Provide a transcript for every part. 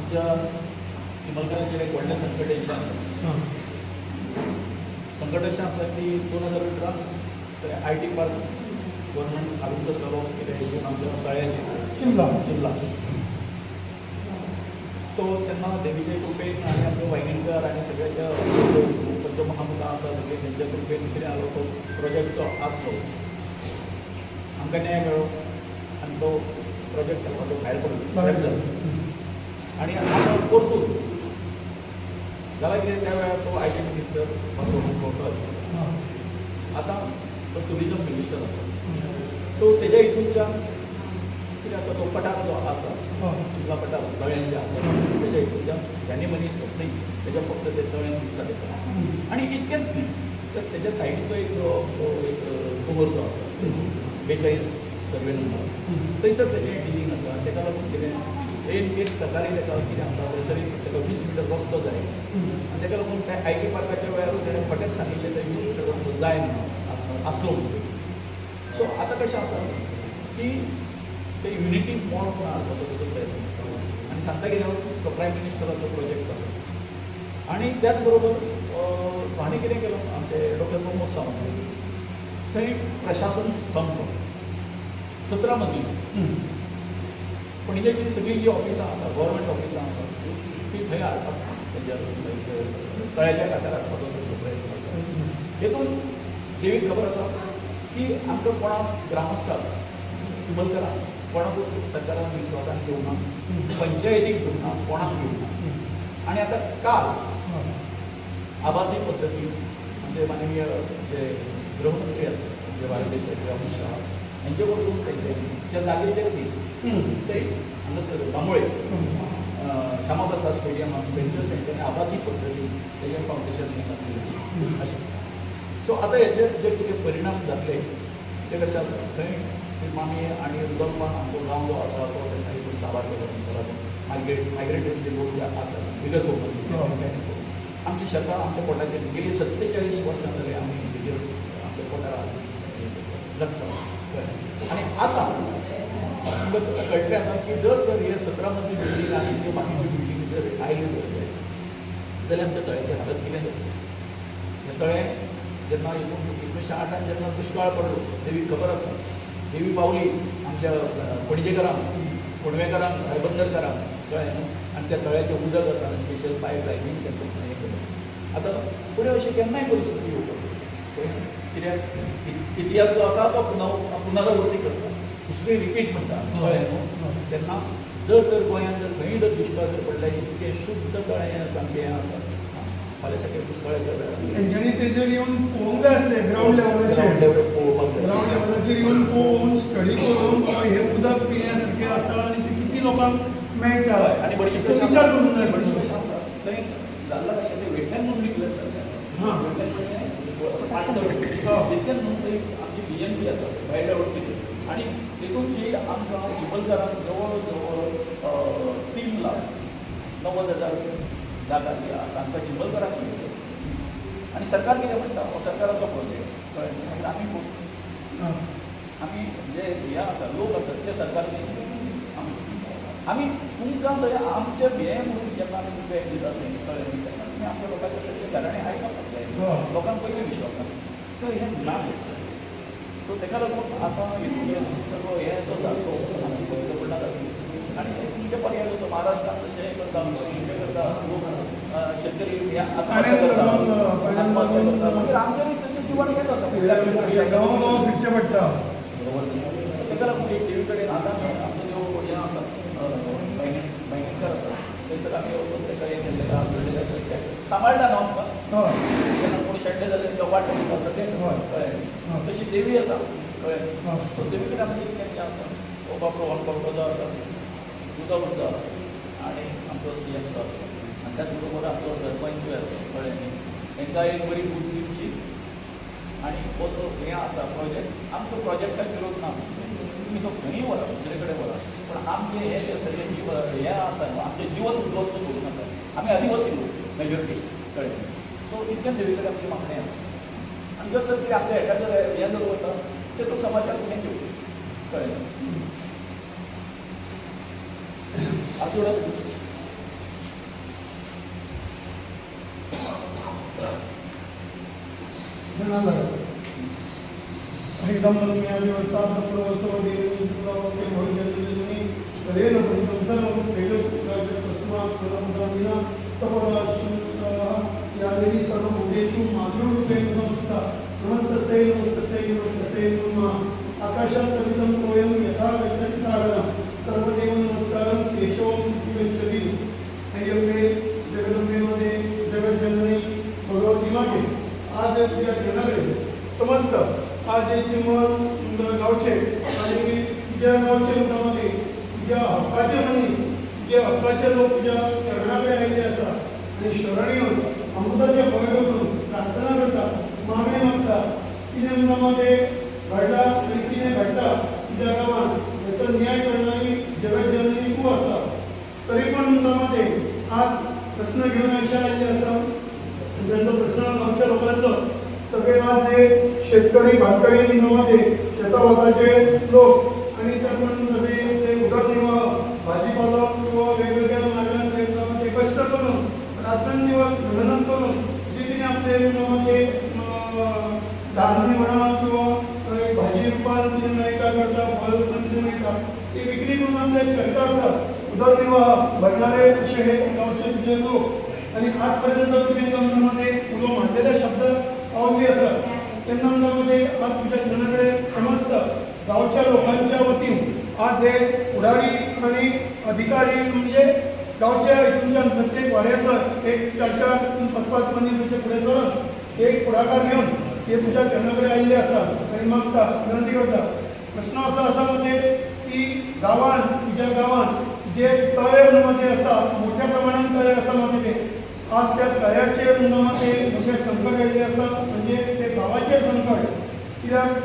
आमच्या चिमलकरांचेर एक व्हडलें संकट येयल्लें आसा. संकट अशें आसा की 2018 IT पार्क गव्हर्नमेंट हाडून करतलो कितें हितून आमच्या तळ्याचेर चिल्ला तो तेन्ना देवीचे कृपेन आनी आमचे वायगणकर आनी सगळ्याच्या पंचमहामुखां आसा सगळे तेंच्या कृपेन कितें जालो तो प्रोजेक्ट जो आसलो आमकां न्याय मेळ्ळो आनी तो प्रोजेक्ट तो भायर पडलो आनी आतां परतून जाल्यार कितें त्या वेळार तो IT मिनिस्टर आतां तो टुरिजम मिनिस्टर आसा. सो तेज्या हितूनच्यान कितें आसा तो पटाक जो आसा चिल्ला पटाक तळ्यान जे आसा तेज्या हितूनच्यान ह्यांनी मनीस न्ही तेज्या फक्त ते तळ्यान दिसता तेका आनी इतकेंच न्ही तर तेज्या सायडीचो एक कवर जो आसा 42 सर्वे नंबर थंयसर तेजें डिलींग आसा तेका लागून कितें एक प्रकारे तेका कितें आसा थंयसर तेका 20 मिटर रस्तो जाय आनी तेका लागून त्या IT पार्काच्या वेळारूच तेणें फटेंच सांगिल्लें ते 20 मिटर रस्तो जाय म्हणून आसलो म्हणून. सो आतां कशें आसा की ते युनिटी मॉल म्हणून हाडपाचो तेजो प्रयत्न आसा आनी सांगता कितें तो प्रायम मिनिस्टराचो प्रोजेक्ट आसा आनी त्याच बरोबर हांणी कितें केलो आमचे डॉक्टर प्रमोद सावंत थंय प्रशासन स्तंभ 17 मजली पणजेची सगळी जी ऑफिसां आसा गव्हर्मेंट ऑफिसां आसा ती थंय हाडपाक तेज्या तळ्याच्या घाटार हाडपाचो तेजो प्रयत्न आसा. हेतून देवीक खबर आसा की आमकां कोणाक ग्रामस्थाक चिमलकरांक कोणाकूच सरकारान विश्वासान घेवना पंचायतीक घेवना कोणाक घेवना आनी आतां काल आभासी पद्दतीन म्हणजे माननीय जे गृहमंत्री आसा म्हणजे भारत देशाचे अमित शाह हेंचे वरसून तेंच्यांनी त्या जागेचेर ती थंय हांगासर बांबोळे श्यामाप्रसाद स्टेडियमाक थंयसर तेंच्यांनी आभासी पद्दतीन तेजें फावंडेशन घातलेलें अशें. सो आतां हेचे जे कितें परिणाम जातले ते कशें आसा थंय मामी आनी उदलमान आमचो गांव जो आसा तो तेन्ना हितून साबार केलो मायग्रेटेड जे लोक जे आसा बिगर कोंकणी आमची शेतां आमच्या पोटाचेर गेली 47 वर्सां जाली आमी हेजेर आमच्या पोटार जगता आनी आतां आमकां कळटलें आतां की जर हे 17 मजली बिल्डींग आनी त्यो बाकीच्यो बिल्डींग जर आयल्यो जाल्यार आमच्या तळ्याची हालत कितें जातली. हें तळें जेन्ना हितून 1908 जेन्ना दुश्काळ पडलो देवीक खबर आसा देवी पावली आमच्या पणजेकारांक पणवेकारांक रायबंदरकारांक कळ्ळें न्हू आनी त्या तळ्याचें उदक आसा स्पेशल पायप लायनींग तें हें केलें. आतां फुडें अशी केन्नाय परिस्थिती येवपाक कित्याक इतिहास जो आसा तो पुनरावृत्ती करता हिस्ट्री रिपीट म्हणटा कळ्ळें न्हू तेन्ना जर गोंयांत जर खंयी जर दुश्काळ जर पडले इतकें शुद्ध तळें सामकें हें आसा फाल्यां सगळें दुश्काळाच्या वेळार तेंच्यांनी तेजेर येवन पळोवंक जाय आसलें ग्रावंड लेवलाचेर पळोवपाक जाय ग्रावंड लेवलाचेर येवन पळोवन स्टडी करून हें उदक पिण्या सारकें आसा आनी तें किती लोकांक मेळटा आनी बरी विचार करूंक जाय आसलो. कशें आसा थंय जाल्ला कशें तें वेटलँड म्हणून डिक्लेअर जाल्लें तितकें न्हू थंय आमची BMC आसा वायल्ड लायफ सेंक्च्युरी आनी तेतूंची आमकां चिमलकरांक जवळ जवळ 3,90,000 जागा ती आसा आमकां चिमलकरांक मेळटली आनी सरकार कितें म्हणटा हो सरकाराचो प्रोजेक्ट कळ्ळें आमी जे हे आसा लोक आसात ते सरकारान आमी तुमकां थंय आमचें हें म्हणून जेन्ना आमी तुमकां हें दिता थंय कळ्ळें तेन्ना तुमी आमच्या लोकांचे सगळे घराणे आयकपाक जाय लोकांक पयलीं विश्वास ना सो हें ना सो तेका लागून आतां हितून सगळो हें जो जालो आमी बंद पडना आनी तुमचे पर्याय जसो महाराष्ट्रांत जशें हें करता हें करता लोक शेतकरी आत्महत्या करता मागीर आमचेरूय तेंचें जिवन येत आसा गांवां फिरचें पडटा तेका लागून एक देवी कडेन आतां आमचो जो हें आसा भायगणकर आसा थंयसर आमी वचून तेका हें केल्लें सांबाळटा न्हू आमकां जेन्ना कोण शेड्डे जाले तो वाट दिता सगळें कळ्ळें तशी देवी आसा कळ्ळें सो देवी कडेन आमी कितें केल्लें आसा हो बाबरो वाळपडो जो आसा उदक जो आसा आनी आमचो CM जो आसा आनी त्याच बरोबर आमचो सरपंच आसा कळ्ळें न्ही तांकां एक बरी बूट दिवची आनी हो जो हें आसा प्रोजेक्ट आमचो प्रोजेक्टाक विरोध ना तुमी तो खंयी व्हरा दुसरे कडेन व्हरा पूण आमचें हें जें सगळें हें आसा आमचें जिवन उद्ध्वस्त करूं नाका आमी आदिवासी लोक मेजॉरिटी कळ्ळें सो इतकें देवी कडेन आमची मागणी आसा आनी जर तर कितें आमच्या हेका जर हें जर वता तेतूंत समाजाक हें घेवचें कळ्ळें आजूड ना झालं एकदम म्हणून मी आम्ही वस्तात प्रवसव गेले सुद्धा ओके होईल गेले रे न पण तुमचं पहिलं तस्मात प्रलंबिना सबदाशुता या देवी सर्व उद्देशू मातृरूपेण संस्था नमस्तसे नमस्तसे नमस्तसे नमः आकाशात कवितं कोयं यथा गच्छति सागरं सर्वदेव नमस्कारं केशवं विवेचति अय्यवे जगदंबेमध्ये जगज्जननी भगवती माते आज तुझ्या जनाकडे समस्त आज गावचे आणि तुझ्या गावचे लोकांमध्ये तुझ्या हक्काचे मनीस तुझ्या हक्काचे लोक तुझ्या चरणाकडे आलेले असतात आणि शरण येऊन अमृताच्या पवित्र करून प्रार्थना करतात मागणी मागतात तिने मुलामध्ये घडला आणि तिने घडता तुझ्या गावात याचा न्याय करणारी जगज्जननी तू असा तरी पण मुलामध्ये आज प्रश्न घेऊन अशा आलेले असतात त्यांचा प्रश्न आमच्या लोकांचं सगळे आज हे शेतकरी भातकरी नावाचे शेतावताचे लोक आणि त्याप्रमाणे ते उदरनिर्वाह भाजीपाला किंवा वेगवेगळ्या मार्गांचे कष्ट करून रात्रंदिवस मेहनत करून जे तिने आपले नावाचे धान्य म्हणा किंवा भाजी रूपात नाही का करतात फळ रूपात नाही का ते विक्री करून आपल्या चरितार्थ उदरनिर्वाह भरणारे असे हे गावचे तुझे लोक आणि आजपर्यंत तुझे गमनामध्ये तुला मानलेले शब्द पावले असत त्यांना मध्ये आज तुझ्या जनाकडे समस्त गावच्या लोकांच्या वतीने आज हे पुढारी आणि अधिकारी म्हणजे गावच्या तुमच्या प्रत्येक वाड्याचं एक चर्चा पत्पात त्याच्या पुढे जाऊन एक पुढाकार घेऊन ते तुझ्या जनाकडे आलेले असतात आणि मागतात विनंती करतात प्रश्न असा मध्ये की गावात तुझ्या गावात जे तळेमध्ये असा मोठ्या प्रमाणात तळे असा मध्ये आज त्या तळ्याचे मध्ये मोठे संकट आलेले असतात म्हणजे ते गावाचे संकट कित्याक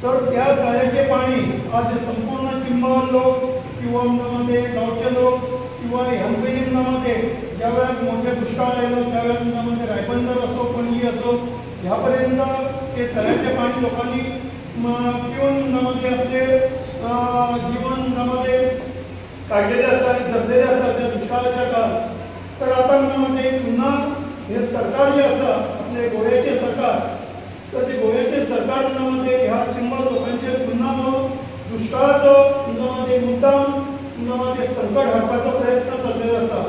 तर त्या तळ्याचे पाणी आज संपूर्ण चिंबळ लोक किंवा मध्ये गावचे लोक किंवा ह्यांपैकी मध्ये ज्या वेळात मोठे दुष्काळ आलेलो त्या वेळात मध्ये रायबंदर असो पणजी असो ह्यापर्यंत ते तळ्याचे पाणी लोकांनी पिऊन मध्ये आपले जीवन मध्ये काढलेले असतात आणि जगलेले असतात त्या दुष्काळाच्या काळात तर आता मध्ये पुन्हा हे सरकार जे असतं आपले गोव्याचे सरकार तर ते गोव्याचे सरकार मध्ये ह्या चिंबळ लोकांचे पुन्हा दुष्काळाचं मध्ये मुद्दाम मध्ये संकट हाडपाचा प्रयत्न चाललेला असा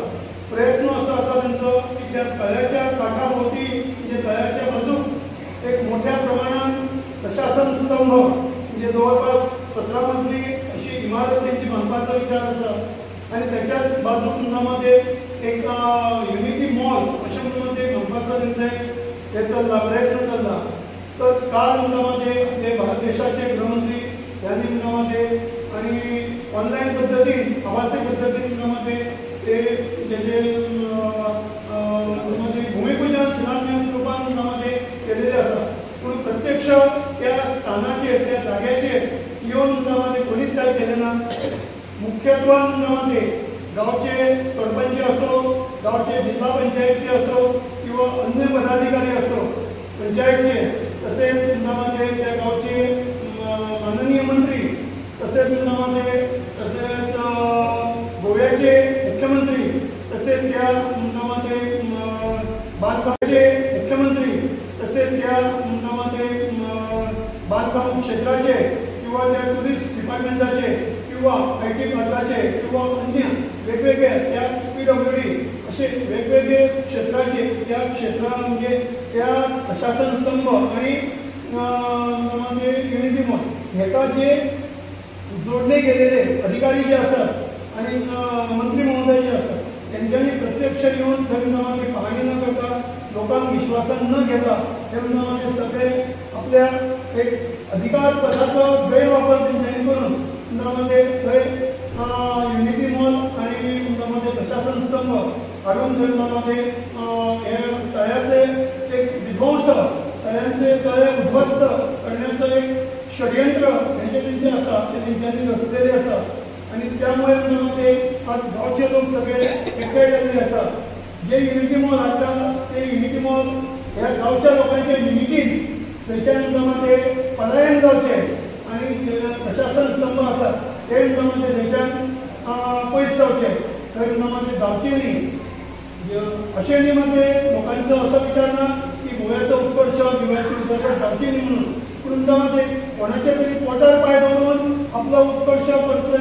प्रयत्न असा त्यांचं की त्या तळ्याच्या काठाभोवती म्हणजे तळ्याच्या बाजूक एक मोठ्या प्रमाणात प्रशासन स्तंभ म्हणजे जवळपास 17 मजली अशी इमारत त्यांची बांधण्याचा विचार असा आणि त्याच्याच बाजूमध्ये एक युनिटी मॉल अशामध्ये बांधण्याचा त्यांचा प्रयत्न चालला तर काल मध्ये आपले भारत देशाचे गृहमंत्री यांनी मध्ये आणि ऑनलाईन पद्धतीने आवासी पद्धतीने ते त्याचे भूमिपूजन शिलान्यास रूपांमध्ये केलेले असतात पण प्रत्यक्ष त्या स्थानाचे त्या जागेचे येऊन मध्ये कोणीच काय केले ना मुख्यत्वामध्ये गावचे सरपंच असो गावचे जिल्हा पंचायतचे असो किंवा अन्य पदाधिकारी असो पंचायतचे तसेच मध्ये त्या गावचे माननीय मंत्री तसेच मध्ये तसेच गोव्याचे मुख्यमंत्री तसेच त्या मध्ये बांधकामाचे मुख्यमंत्री तसेच त्या मध्ये बांधकाम क्षेत्राचे किंवा त्या टुरिस्ट डिपार्टमेंटाचे किंवा IT विभागाचे किंवा अन्य वेगवेगळे त्या PWD असे वेगवेगळे क्षेत्राचे त्या क्षेत्रा म्हणजे त्या प्रशासन स्तंभ आणि युनिटी मॉल ह्याका जे जोडले गेलेले अधिकारी जे असतात आणि मंत्री महोदय जे असतात त्यांच्यानी प्रत्यक्ष येऊन धर्मामध्ये पाहणी न करता लोकांना विश्वासन न घेता धर्मामध्ये सगळे आपल्या एक अधिकार पदाचा गैरवापर त्यांनी करून मध्ये युनिटी मॉल आणि मध्ये प्रशासन स्तंभ काढून धर्मामध्ये तळ्याचे एक विध्वंस तळ्यांचे तळे उद्ध्वस्त करण्याचं एक षडयंत्र त्यांचे असतात ते त्यांच्यानी रचलेले असतात आणि त्यामुळे मध्ये आज गावचे लोक सगळे एकटे झालेले असतात जे युनिटी मॉल आणतात ते युनिटी मॉल या गावच्या लोकांच्या युनिटीन त्याच्यामध्ये पलायन जावचे आणि प्रशासन स्तंभ असतात ते मध्ये त्याच्यात पैसे जावचे तर मध्ये जावचे नाही अशेनीमध्ये लोकांचं असं विचारणं की गोव्याचा उत्कर्ष गोव्याची भितरले जावची न्ही म्हणून. पूण मध्ये कोणाच्या तरी पोटार पाय दवरून आपला उत्कर्ष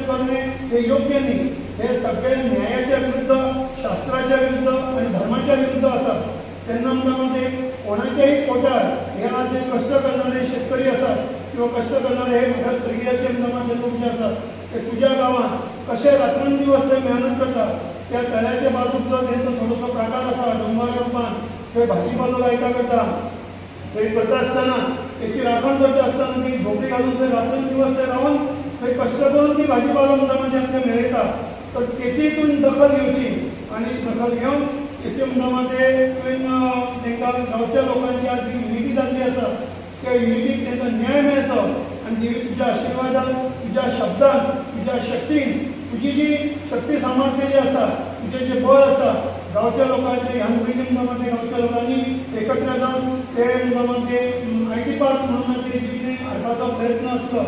करणे हे योग्य नाही. हे सगळे न्यायाच्या विरुद्ध, शास्त्राच्या विरुद्ध आणि धर्माच्या विरुद्ध असतात. त्यांना मध्ये कोणाच्याही पोटार हे आज जे कष्ट करणारे शेतकरी असतात किंवा कष्ट करणारे हे मागासवर्गीयाचे मध्ये लोक जे असतात ते तुझ्या गावात कसे रात्रंदिवस ते मेहनत करतात. त्या तळ्याच्या बाजूचा त्यांचा थोडासा प्रकार असा डोंगराच्या रूपान ते भाजीपालो लायता करता. ते करता असताना त्याची राखण करता असताना ती झोपडी घालून ते रात्रंदिवस ते राहून ते कष्ट करून ती भाजीपाला मध्ये आमच्या मेळयतात. तर तेचीतून दखल घेवची आणि दखल घेऊन तेचे मध्ये तांकां गांवच्या लोकांची आज जी युनिटी जाल्ली आसा त्या युनिटीक तांकां न्याय मेळचो आणि जी तुज्या आशिर्वादान, तुज्या शब्दान, तुज्या शक्तीन, तुजी जी शक्ती सामर्थ्य जी आसा, तुजें जें बळ आसा, गांवच्या लोकांचे ह्या पयलीं मध्ये गांवच्या लोकांनी एकत्र जावन ते मध्ये IT पार्क म्हणून जे कितें हाडपाचो प्रयत्न आसलो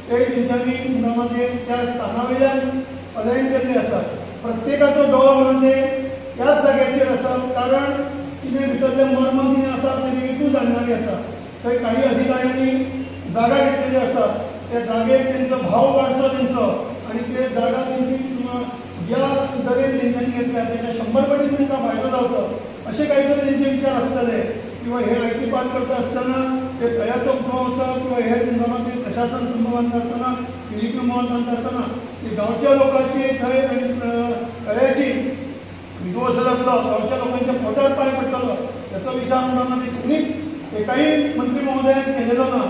ते तेंच्यांनी मध्ये त्या स्थाना वयल्यान अलायन केल्ले आसा. प्रत्येकाचो डोळो म्हणजे त्याच जाग्याचेर आसा. कारण कितें भितरले मर्म कितें आसा तें तूं जाणणारी आसा. थंय काही अधिकाऱ्यांनी जागा घेतलेली आसा. त्या जागेक तेंचो भाव वाडचो तेंचो आणि ते जागा तेंची ज्या दरेन तेंच्यांनी घेतल्या तेच्या 100 पटीन तांकां फायदो जावचो अशे काही तरी तेंचे विचार आसतले. किंवा हे IT पार्क करता असताना ते तळ्याचो उगम आसा किंवा हे ते प्रशासन संबंध असताना PDP बांधता असताना ते गांवच्या लोकांची थंय तळ्याची विध्वंस जातलो, गांवच्या लोकांच्या पोटार पांय पडटलो याचो विचार मध्ये कोणीच एकाही मंत्री महोदयान केलेलो ना.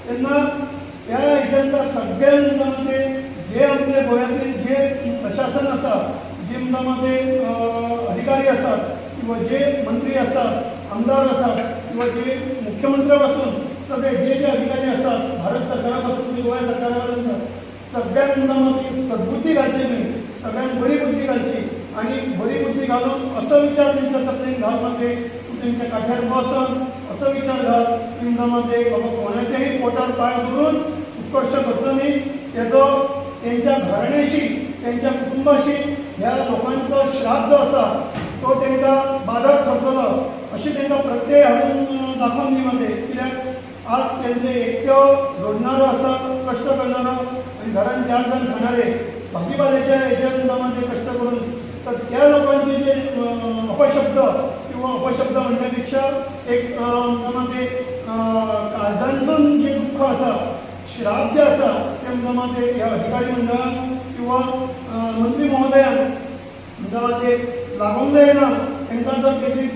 तेन्ना ह्या हेच्यातल्या सगळ्यांमध्ये जे आमचे गोंयांतले जे प्रशासन आसा, जे मध्ये अधिकारी असतात किंवा जे मंत्री असतात, आमदार असतात किंवा जे मुख्यमंत्र्यापासून सगळे जे जे अधिकारी असतात, भारत सरकारापासून ते गोवा सरकारापर्यंत सगळ्यांमध्ये सद्बुद्धी घालची नाही, सगळ्यांक बरी बुद्धी घालची आणि बरी बुद्धी घालून असो विचार तेंच्या तकलेन घाल मध्ये तूं तेंच्या काठ्यार बसन असो विचार घाल मध्ये बाबा कोणाच्याही पोटार पाय दवरून उत्कर्ष करचो न्ही. तेजो तेंच्या घराण्याशी, तेंच्या कुटुंबाशी ह्या लोकांचो श्राप जो आसा तो तेंकां बाधक ठरतलो अशी तेंकां प्रत्यय हाडून दाखोवन दी मध्ये. कित्याक आज तेंचे एकटो जोडणारो आसा, कश्ट करणारो आणि घरान 4 जण खाणारे भाजीपाल्याच्या हेच्या मध्ये कष्ट करून, तर त्या लोकांचे जे अपशब्द किंवा अपशब्द म्हणण्यापेक्षा एक मध्ये काळजांचून जे दुःख आसा, श्राप जे आसा ते मध्ये ह्या अधिकारी मंडळान किंवा मंत्री महोदयान मध्ये लागूंक जायना. तांकां जर तेजी